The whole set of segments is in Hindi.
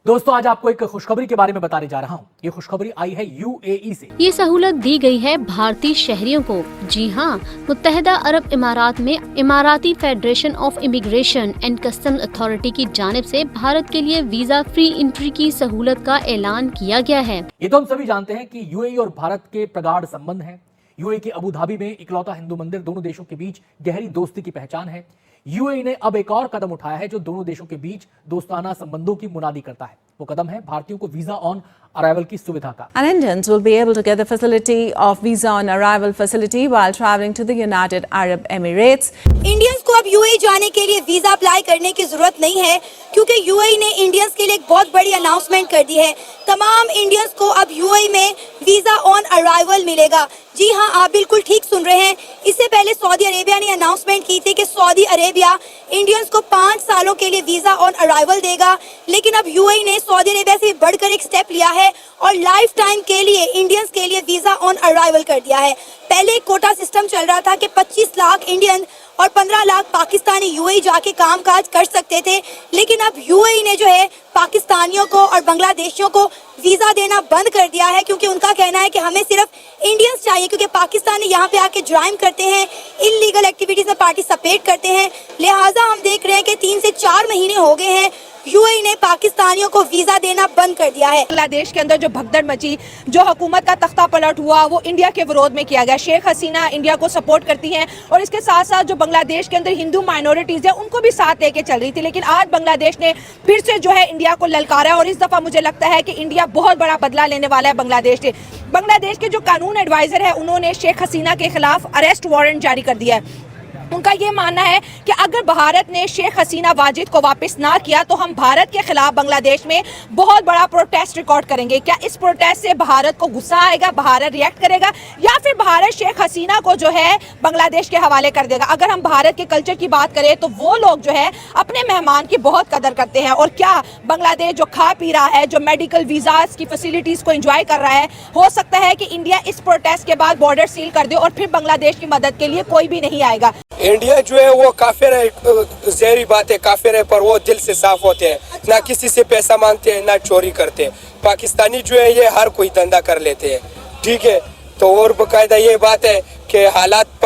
दोस्तों आज आपको एक खुशखबरी के बारे में बताने जा रहा हूँ। ये खुशखबरी आई है यूएई से। ये सहूलत दी गई है भारतीय शहरियों को। जी हाँ, मुत्तहदा अरब इमारात में इमाराती federation of immigration and custom authority की जानिब से भारत के लिए वीजा फ्री एंट्री की सहूलत का ऐलान किया गया है। ये तो हम सभी जानते हैं कि यूएई और भारत के प्रगाढ़ संबंध हैं। यूएई के अबू धाबी में इकलौता हिंदू मंदिर दोनों देशों के बीच गहरी दोस्ती की पहचान है। यूएई ने अब एक और कदम उठाया है जो दोनों देशों के बीच दोस्ताना संबंधों की मुनादी करता है। वो कदम है भारतीयों को वीजा ऑन अराइवल की सुविधा का। And Indians will be able to get the facility of visa on arrival facility while traveling to the United Arab Emirates. Indians को अब यूएई जाने के लिए वीजा अप्लाई करने की जरूरत नहीं है, क्योंकि यूएई ने इंडियंस के लिए एक बहुत बड़ी अनाउंसमेंट कर दी है। तमाम इंडियंस को अब यूएई में वीजा ऑन अराइवल मिलेगा। जी हाँ, आप बिल्कुल ठीक सुन रहे हैं। इससे पहले सऊदी अरेबिया ने अनाउंसमेंट की थी कि सऊदी अरेबिया इंडियंस को 5 सालों के लिए वीजा ऑन अराइवल देगा, लेकिन अब यूएई ने सऊदी अरेबिया से बढ़कर एक स्टेप लिया है और लाइफ टाइम के लिए इंडियंस के लिए वीजा ऑन अराइवल कर दिया है। पहले कोटा सिस्टम चल रहा था कि 25 लाख इंडियन और 15 लाख पाकिस्तानी यूएई जाके कामकाज कर सकते थे, लेकिन अब यूएई ने जो है पाकिस्तानियों को और बांग्लादेशियों को वीजा देना बंद कर दिया है, क्योंकि उनका कहना है कि हमें सिर्फ इंडियंस चाहिए, क्योंकि पाकिस्तानी यहाँ पे आके ज्वाइन करते हैं, इल्लीगल एक्टिविटीज में पार्टिसिपेट करते हैं। लिहाजा हम देख रहे हैं कि 3 से 4 महीने हो गए हैं यूएई ने पाकिस्तानियों को वीजा देना बंद कर दिया है। बांग्लादेश के अंदर जो भगदड़ मची, जो हुकूमत का तख्ता पलट हुआ, वो इंडिया के विरोध में किया गया। शेख हसीना इंडिया को सपोर्ट करती हैं और इसके साथ साथ जो बांग्लादेश के अंदर हिंदू माइनॉरिटीज है उनको भी साथ लेके चल रही थी, लेकिन आज बांग्लादेश ने फिर से जो है इंडिया को ललकारा है और इस दफा मुझे लगता है कि इंडिया बहुत बड़ा बदला लेने वाला है बांग्लादेश से। बांग्लादेश के जो कानून एडवाइजर है उन्होंने शेख हसीना के खिलाफ अरेस्ट वारंट जारी कर दिया है। उनका ये मानना है कि अगर भारत ने शेख हसीना वाजिद को वापस ना किया तो हम भारत के खिलाफ बांग्लादेश में बहुत बड़ा प्रोटेस्ट रिकॉर्ड करेंगे। क्या इस प्रोटेस्ट से भारत को गुस्सा आएगा, भारत रिएक्ट करेगा, या फिर भारत शेख हसीना को जो है बांग्लादेश के हवाले कर देगा? अगर हम भारत के कल्चर की बात करें तो वो लोग जो है अपने मेहमान की बहुत कदर करते हैं। और क्या बांग्लादेश जो खा पी रहा है, जो मेडिकल वीजाज की फैसिलिटीज को एंजॉय कर रहा है, हो सकता है कि इंडिया इस प्रोटेस्ट के बाद बॉर्डर सील कर दे और फिर बांग्लादेश की मदद के लिए कोई भी नहीं आएगा। इंडिया जो है वो काफिर है, जहरी बात है, काफिर है, पर वो दिल से साफ होते हैं, ना किसी से पैसा मांगते हैं, ना चोरी करते हैं। पाकिस्तानी जो है ये हर कोई धंधा कर लेते हैं, ठीक है। तो और बाकायदा ये बात है कि हालात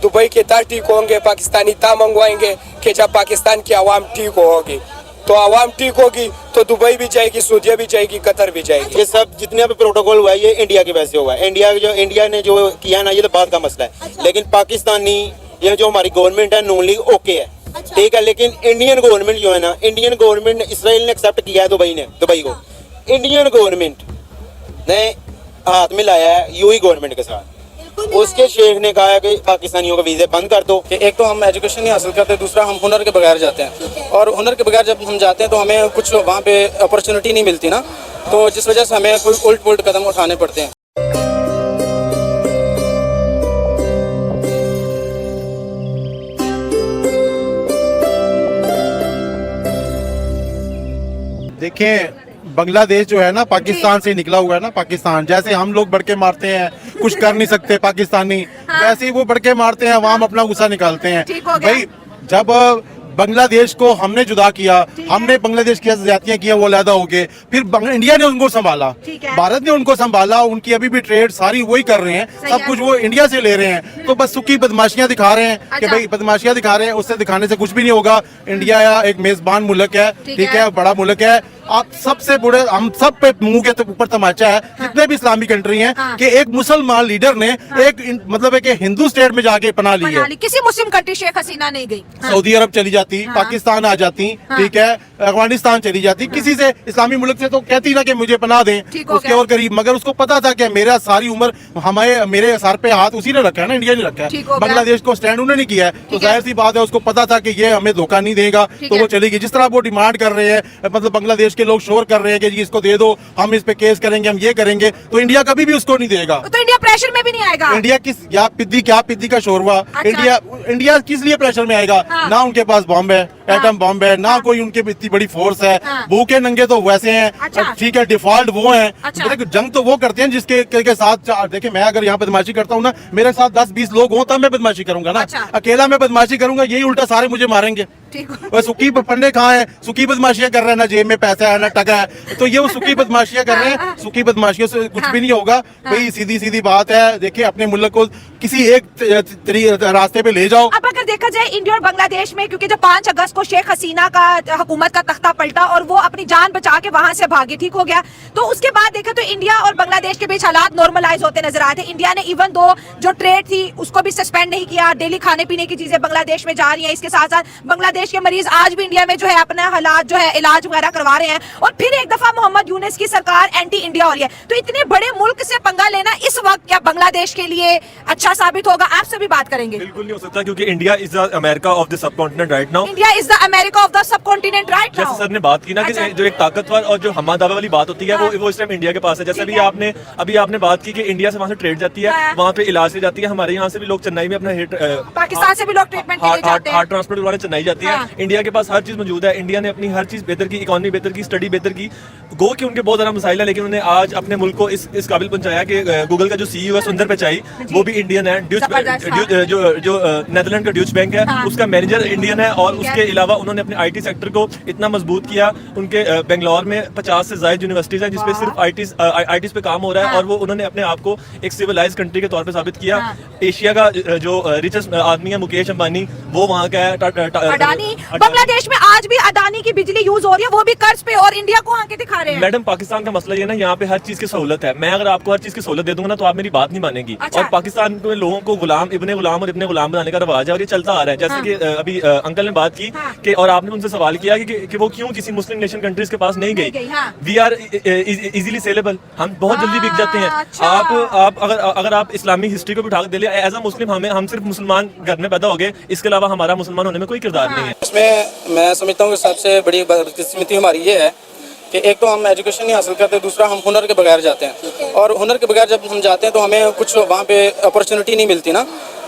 दुबई के ता ठीक होंगे, पाकिस्तानी ता मंगवाएंगे कि जब पाकिस्तान की आवाम ठीक होगी, तो आवाम ठीक होगी तो दुबई भी जाएगी, सऊदीया भी जाएगी, कतर भी जाएगी। ये सब जितने भी प्रोटोकॉल हुआ है ये इंडिया की वजह से हुआ है। इंडिया ने जो किया ना, ये तो बात का मसला है। लेकिन पाकिस्तानी ये जो हमारी गवर्नमेंट है नून लीग ओके है, ठीक है, लेकिन इंडियन गवर्नमेंट जो है ना, इंडियन गवर्नमेंट इसराइल ने एक्सेप्ट किया है दुबई को। इंडियन गवर्नमेंट ने हाथ मिलाया है यूएई गवर्नमेंट के साथ। उसके शेख ने कहा है कि पाकिस्तानियों का वीजे बंद कर दो। एक तो हम एजुकेशन नहीं हासिल करते, दूसरा हम हुनर के बगैर जाते हैं, और हुनर के बगैर जब हम जाते हैं तो हमें कुछ वहाँ पे अपॉर्चुनिटी नहीं मिलती ना, तो जिस वजह से हमें कोई उल्ट पुल्ट कदम उठाने पड़ते हैं। देखें, बांग्लादेश जो है ना पाकिस्तान से निकला हुआ है ना। पाकिस्तान जैसे हम लोग बढ़ के मारते हैं, कुछ कर नहीं सकते पाकिस्तानी, वैसे ही वो बढ़ के मारते हैं, अवाम अपना गुस्सा निकालते हैं। भाई जब बांग्लादेश को हमने जुदा किया, हमने बांग्लादेश की ज्यादतियां किया, वो अलहदा हो गए, फिर इंडिया ने उनको संभाला, भारत ने उनको संभाला, उनकी अभी भी ट्रेड सारी वही कर रहे हैं, सब कुछ वो इंडिया से ले रहे हैं। तो बस सुखी बदमाशियां दिखा रहे हैं कि भाई बदमाशियां दिखा रहे हैं, उससे दिखाने से कुछ भी नहीं होगा। इंडिया एक मेजबान मुल्क है, ठीक है, बड़ा मुल्क है। आप सबसे बुरे, हम सब पे मुंह के ऊपर तमाचा है, जितने भी इस्लामी कंट्री हैं, कि एक मुसलमान लीडर ने एक मतलब है कि हिंदू स्टेट में जाके पनाह ली है। किसी मुस्लिम कंट्री शेख हसीना नहीं गई, सऊदी अरब चली जाती, पाकिस्तान आ जाती, ठीक है, अफगानिस्तान चली जाती, किसी से इस्लामी मुल्क से तो कहती ना कि मुझे पनाह दें, उसके और करीब। मगर उसको पता था कि मेरा सारी उम्र मेरे सर पे हाथ उसी ने रखा है ना, इंडिया ने रखा है। बांग्लादेश को स्टैंड उन्होंने किया है, तो जाहिर सी बात है उसको पता था कि ये हमें धोखा नहीं देगा, तो वो चलेगी। जिस तरह वो डिमांड कर रहे हैं, मतलब बांग्लादेश के लोग शोर कर रहे हैं कि जी इसको दे दो, हम इस पे केस करेंगे, हम ये करेंगे, तो इंडिया कभी भी उसको नहीं देगा। तो इंडिया प्रेशर में भी नहीं आएगा। इंडिया क्या पिद्दी का शोर हुआ। इंडिया किस लिए प्रेशर में आएगा? ना उनके पास बॉम्ब है, एटम बॉम्ब है ना, कोई उनके इतनी बड़ी फोर्स है। भूखे नंगे तो वैसे हैं, ठीक है, डिफॉल्ट वो हैं। देखो जंग तो वो करते हैं जिसके के साथ, देखिए मैं अगर यहाँ बदमाशी करता हूँ ना, मेरे साथ 10-20 लोग हों तब मैं बदमाशी करूंगा ना। अकेला मैं बदमाशी करूंगा, यही उल्टा सारे मुझे मारेंगे। और सुखी पंडे कहाँ है? सुखी बदमाशियां कर रहे हैं, ना जेब में पैसा है ना टका है, तो ये वो सुखी बदमाशियां कर रहे हैं। सुखी बदमाशियों से कुछ भी नहीं होगा भाई, सीधी सीधी बात है। देखिए अपने मुल्क को किसी एक रास्ते पे ले जाओ। अब अगर देखा जाए इंडिया और बांग्लादेश में, क्योंकि जब 5 अगस्त को शेख हसीना का हुकूमत का तख्ता पलटा और वो अपनी जान बचा के वहां से भागे, ठीक हो गया, तो उसके बाद देखा तो इंडिया और बांग्लादेश के बीच हालात नॉर्मलाइज होते नजर आए थे। इंडिया ने इवन दो जो ट्रेड थी उसको भी सस्पेंड नहीं किया, डेली खाने पीने की चीजें बांग्लादेश में जा रही है। इसके साथ साथ बांग्लादेश के मरीज आज भी इंडिया में जो है अपना हालात जो है इलाज वगैरह करवा रहे हैं, और फिर एक दफा मोहम्मद यूनिस की सरकार एंटी इंडिया हो रही है। तो इतने बड़े मुल्क से पंगा लेना इस वक्त क्या बांग्लादेश के लिए अच्छा साबित होगा? आपसे भी बात करेंगे। बिल्कुल नहीं हो सकता, क्योंकि India is the America of the subcontinent right now. India is the America of the subcontinent right now. जैसे सर ने बात की ना कि जो एक ताकतवर और जो हमा दावा वाली बात होती है वो इस टाइम इंडिया के पास है। जैसे अभी आपने बात की कि इंडिया से वहाँ से ट्रेड जाती है, वहाँ पे इलाज ले जाती है। हमारे यहाँ से भी लोग चेन्नई में अपना पाकिस्तान से भी लोग ट्रीटमेंट के लिए जाते हैं, हार्ट ट्रांसप्लांट करवाने चेन्नई जाती है। इंडिया के पास हर चीज मौजूद है। इंडिया ने अपनी हर चीज बेहतर की, इकोनॉमी बेहतर की, स्टडी बेहतर की। गो कि उनके बहुत ज्यादा मसाइल है, लेकिन उन्होंने आज अपने मुल्क को इस काबिल पहुंचाया कि गूगल का जो CEO है सुंदर पिचाई, वो भी इंडियन है। जो नेदरलैंड का ड्यूच बैंक है उसका मैनेजर इंडियन है। और उसके अलावा उन्होंने अपने IT सेक्टर को इतना मजबूत किया। उनके बेंगलोर में 50 से ज्यादा यूनिवर्सिटीज हैं जिसपे सिर्फ ITs पे काम हो रहा है, और वो उन्होंने अपने आप को एक सिविलाइज कंट्री के तौर पे साबित किया। एशिया का जो रिचेस्ट आदमी है मुकेश अंबानी, वो वहाँ का है। अडानी बांग्लादेश में आज भी अडानी की बिजली यूज हो रही है, वो भी कर्ज पे, और इंडिया को आके दिखा रहे हैं। मैडम पाकिस्तान का मसला ये ना, यहाँ पे हर चीज की सहूलत है। मैं अगर आपको हर चीज की सहूलत दे दूंगा ना तो आप मेरी बात नहीं मानेंगी। और पाकिस्तान के लोगों को इब्ने गुलाम और इब्ने गुलाम बनाने का रवाज है, और ये चलता आ रहा है। जैसे कि अभी अंकल ने बात की कि, और आपने उनसे सवाल किया कि वो क्यों किसी मुस्लिम नेशन कंट्रीज के पास नहीं गई। वी आर इजीली सेलेबल, हम बहुत जल्दी बिक जाते हैं। आप अगर आप इस्लामिक हिस्ट्री को भी उठा के ले, एज अ मुस्लिम हम सिर्फ मुसलमान घर में पैदा हो गए, इसके अलावा हमारा मुसलमान होने में कोई किरदार नहीं है। इसमें मैं समझता हूँ कि सबसे बड़ी बदकिस्मती हमारी ये है कि एक तो हम एजुकेशन नहीं हासिल करते, दूसरा हम हुनर के बगैर जाते हैं। और हुनर के बगैर जब हम जाते हैं तो हमें कुछ वहाँ पे अपॉर्चुनिटी नहीं मिलती ना,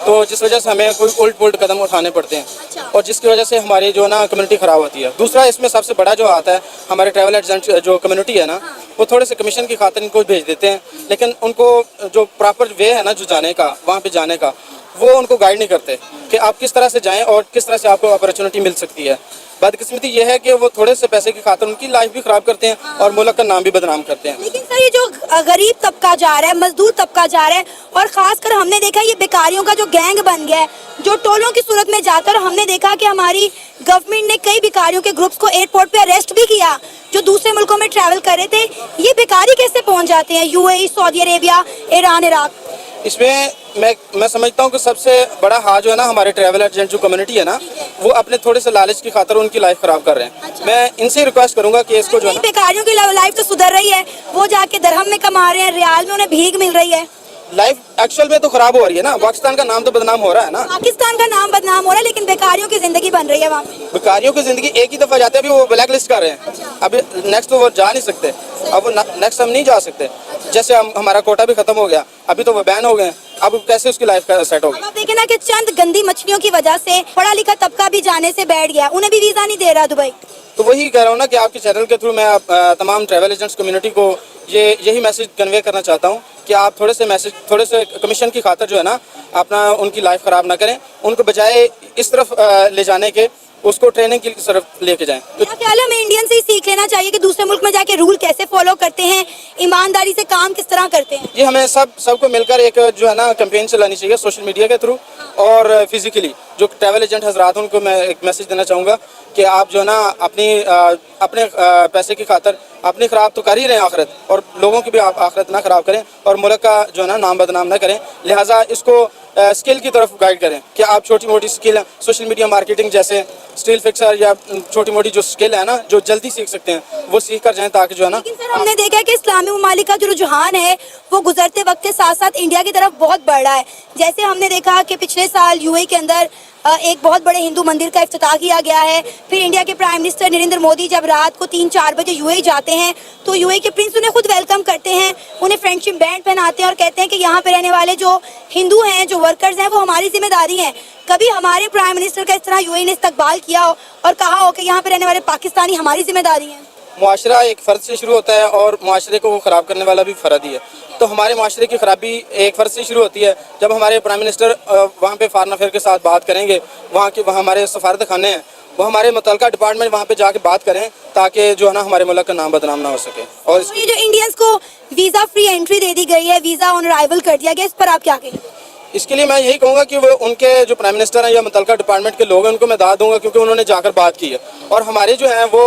तो जिस वजह से हमें कोई उल्ट पुल्ट कदम उठाने पड़ते हैं, और जिसकी वजह से हमारी जो ना कम्युनिटी ख़राब होती है। दूसरा इसमें सबसे बड़ा जो आता है, हमारे ट्रैवल एजेंट जो कम्युनिटी है ना, वो थोड़े से कमीशन की खातिर इनको भेज देते हैं, लेकिन उनको जो प्रॉपर वे है ना जो जाने का, वहाँ पे जाने का, वो उनको गाइड नहीं करते कि आप किस तरह से जाएं और किस तरह से आपको अपॉर्चुनिटी मिल सकती है। बदकिस्मती ये है कि वो थोड़े से पैसे की खातिर उनकी लाइफ भी खराब करते हैं और मुल्क का नाम भी बदनाम करते हैं। लेकिन सर ये जो गरीब तबका जा रहा है, मजदूर तबका जा रहा है, और खासकर हमने देखा ये बेकारियों का जो गैंग बन गया है, जो टोलों की सूरत में जाता है। और हमने देखा कि हमारी गवर्नमेंट ने कई बेकारियों के ग्रुप्स को एयरपोर्ट पे अरेस्ट भी किया जो दूसरे मुल्कों में ट्रैवल कर रहे थे। ये बेकारी कैसे पहुंच जाते हैं UAE, Saudi Arabia, Iran, Iraq? इसमें मैं समझता हूँ कि सबसे बड़ा हाथ जो है ना, हमारे ट्रैवल एजेंट जो कम्युनिटी है ना, वो अपने थोड़े से लालच की खातिर उनकी लाइफ खराब कर रहे हैं। मैं इनसे रिक्वेस्ट करूंगा कि इसको जो है बेकारियों की लाइफ तो सुधर रही है, वो जाके दरहम में कमा रहे हैं, रियाल में उन्हें भीख मिल रही है। लाइफ एक्चुअल में तो खराब हो रही है ना, पाकिस्तान का नाम तो बदनाम हो रहा है ना। पाकिस्तान का नाम बदनाम हो रहा है, लेकिन बेकारियों की जिंदगी बन रही है वहाँ पे। बेकारियों की जिंदगी एक ही दफा जाते हैं, अभी वो ब्लैक लिस्ट कर रहे हैं, अभी नेक्स्ट तो वो जा नहीं सकते, अब नेक्स्ट हम नहीं जा सकते। जैसे हमारा कोटा भी खत्म हो गया, अभी तो वो बैन हो गए, अब कैसे उसकी लाइफ का सेट होगी? अब आप देखें ना कि चंद गंदी मछलियों की वजह से पढ़ा लिखा तबका भी जाने से बैठ गया, उन्हें भी वीजा नहीं दे रहा दुबई। तो वही कह रहा हूँ ना कि आपके चैनल के थ्रू मैं तमाम ट्रैवल एजेंट्स कम्युनिटी को यही मैसेज कन्वे करना चाहता हूँ कि आप थोड़े से कमीशन की खातिर जो है ना अपना उनकी लाइफ ख़राब ना करें, उनको बजाय इस तरफ ले जाने के उसको ट्रेनिंग की तरफ लेके जाएं। तो ख्याल है हमें इंडियन से ही सीख लेना चाहिए कि दूसरे मुल्क में जाके रूल कैसे फॉलो करते हैं, ईमानदारी से काम किस तरह करते हैं। ये हमें सबको मिलकर एक जो है ना कैंपेन चलानी चाहिए सोशल मीडिया के थ्रू, और फिजिकली जो ट्रैवल एजेंट हजरात उनको मैं एक मैसेज देना चाहूँगा कि आप जो है ना अपने पैसे की खातिर अपनी ख़राब तो कर ही रहे हैं आखिरत, और लोगों की भी आप आखिरत ना ख़राब करें और मुल्क का जो है ना नाम बदनाम ना करें। लिहाजा इसको स्किल की तरफ गाइड करें कि आप छोटी मोटी स्किल सोशल मीडिया मार्केटिंग जैसे स्टील फिक्सर या छोटी मोटी जो स्किल है ना जो जल्दी सीख सकते हैं वो सीख कर जाएं, ताकि जो है ना। लेकिन सर हमने देखा है कि इस्लामी ममालिक का जो रुझान है वो गुजरते वक्त के साथ साथ इंडिया की तरफ बहुत बढ़ रहा है। जैसे हमने देखा कि पिछले साल UAE के अंदर एक बहुत बड़े हिंदू मंदिर का इफ्तिताह किया गया है। फिर इंडिया के प्राइम मिनिस्टर नरेंद्र मोदी जब रात को 3-4 बजे UAE जाते हैं तो UAE के प्रिंस उन्हें खुद वेलकम करते हैं, उन्हें फ्रेंडशिप बैंड पहनाते हैं और कहते हैं कि यहाँ पे रहने वाले जो हिंदू हैं, जो वर्कर्स हैं, वो हमारी जिम्मेदारी हैं। कभी हमारे प्राइम मिनिस्टर का इस तरह यूएई ने इस्तकबाल किया हो और कहा हो कि यहाँ पे रहने वाले पाकिस्तानी हमारी जिम्मेदारी है? मुआशरा एक फ़र्द से शुरू होता है और मुआशरे को ख़राब करने वाला भी फ़र्द ही है। तो हमारे मुआशरे की ख़राबी एक फ़र्द से शुरू होती है जब हमारे प्राइम मिनिस्टर वहाँ पे फॉरेन अफेयर के साथ बात करेंगे, वहाँ हमारे सफारत खाने हैं, वो हमारे मुतल्लिका डिपार्टमेंट वहाँ पे जाके बात करें ताकि जो है ना हमारे मुल्क का नाम बदनाम ना हो सके। और तो ये जो इंडियंस को वीज़ा फ्री एंट्री दे दी गई है, वीज़ा ऑन अराइवल कर दिया गया, इस पर आप क्या कहेंगे? इसके लिए मैं यही कहूँगा कि वो उनके जो प्राइम मिनिस्टर हैं या मुतल्लिका डिपार्टमेंट के लोग हैं उनको मैं दाद दूंगा, क्योंकि उन्होंने जाकर बात की है और हमारे जो हैं वो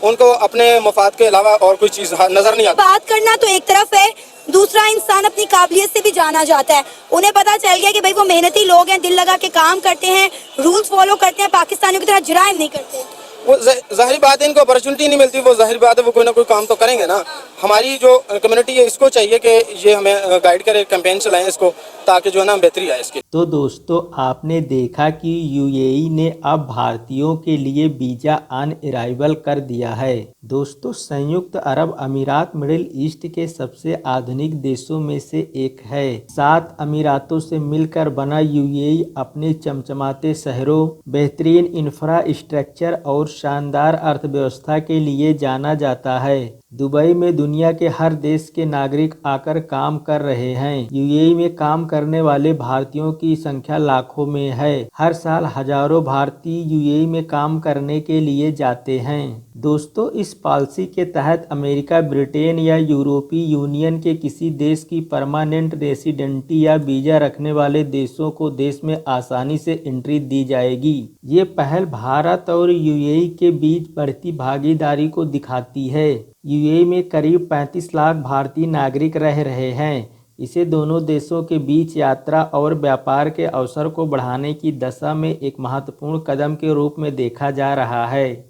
उनको अपने मफाद के अलावा और कोई चीज़ नज़र नहीं आती। बात करना तो एक तरफ है, दूसरा इंसान अपनी काबिलियत से भी जाना जाता है। उन्हें पता चल गया कि भाई वो मेहनती लोग हैं, दिल लगा के काम करते हैं, रूल्स फॉलो करते हैं, पाकिस्तानियों की तरह जुराइम नहीं करते। वो जाहिर बात है इनको अपॉर्चुनिटी नहीं मिलती, वो जाहिर बात है वो कोई ना कोई काम तो करेंगे ना। हमारी जो कम्युनिटी है इसको चाहिए कि ये हमें गाइड करे, कैंपेन चलाएं इसको, ताकि जो है ना बेहतरी आए इसकी। तो दोस्तों आपने देखा कि यूएई ने अब भारतीयों के लिए वीज़ा ऑन अराइवल कर दिया है। दोस्तों संयुक्त अरब अमीरात मिडिल ईस्ट के सबसे आधुनिक देशों में से एक है। 7 अमीरातों से मिलकर बना यूएई अपने चमचमाते शहरों, बेहतरीन इंफ्रास्ट्रक्चर और शानदार अर्थव्यवस्था के लिए जाना जाता है। दुबई में दुनिया के हर देश के नागरिक आकर काम कर रहे हैं। यूएई में काम करने वाले भारतीयों की संख्या लाखों में है। हर साल हजारों भारतीय यूएई में काम करने के लिए जाते हैं। दोस्तों इस पॉलिसी के तहत अमेरिका, ब्रिटेन या यूरोपीय यूनियन के किसी देश की परमानेंट रेसिडेंटी या वीजा रखने वाले देशों को देश में आसानी से एंट्री दी जाएगी। ये पहल भारत और यूएई के बीच बढ़ती भागीदारी को दिखाती है। यूएई में करीब 35 लाख भारतीय नागरिक रह रहे हैं। इसे दोनों देशों के बीच यात्रा और व्यापार के अवसर को बढ़ाने की दिशा में एक महत्वपूर्ण कदम के रूप में देखा जा रहा है।